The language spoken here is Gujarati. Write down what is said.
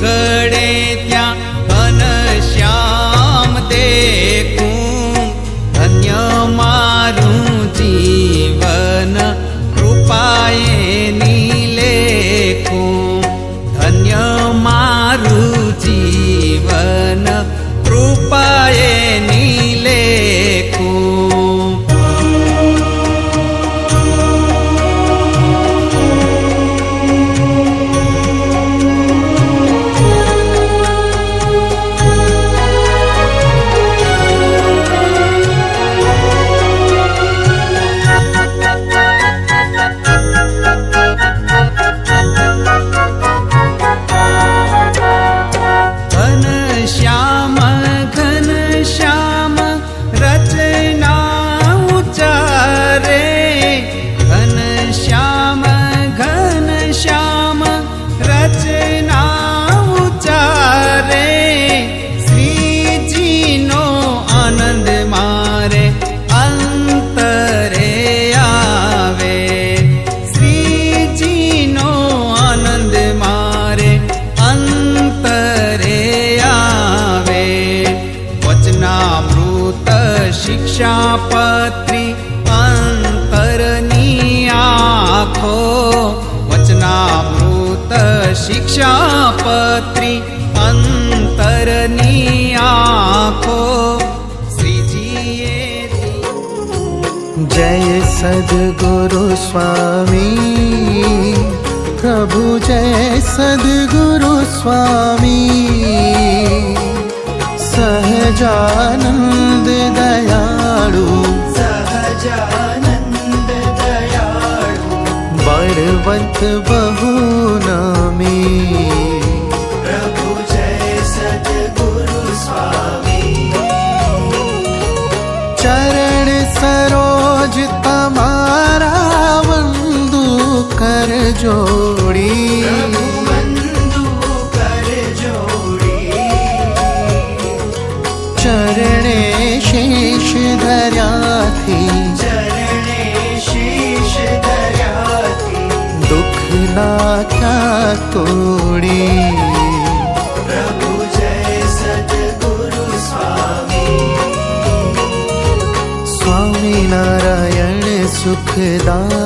નીકળે ત્યાં ઘનશ્યામ દેખું, ધન્ય મારું જીવન કૃપાએ નીલેખું, ધન્ય મારું જીવન કૃપાએ નીલેખું. ઘનશ્યામ ઘનશ્યામ રચના ઉચ્ચારે, ઘનશ્યામ ઘનશ્યામ રચના ઉચ્ચારે, શ્રીજીનો આનંદ મારે અંતરે આવે, શ્રીજીનો આનંદ મારે અંતરે આવે. વચનામૃત શિક્ષાપત્રી અંતરની આંખો, વચનામૃત શિક્ષાપત્રી અંતરની આંખો, શ્રીજીએ. जय सद्गुरु स्वामी, प्रभु जय सद्गुरु स्वामी, सहजानंद दयाळु, सहजानंद दयाळु, बलवंत बहु नामी. प्रभु जय सद्गुरु स्वामी, चरण सरोज तमारा वंदु कर जोड़ी, प्रभु वंदु कर जोड़ी, चरणे शेष धर्याथी, चरणे शेष धर्याथी, दुख ना क्या तोड़ी. प्रभु जय सद्गुरु स्वामी, स्वामी नारायण सुखदाता.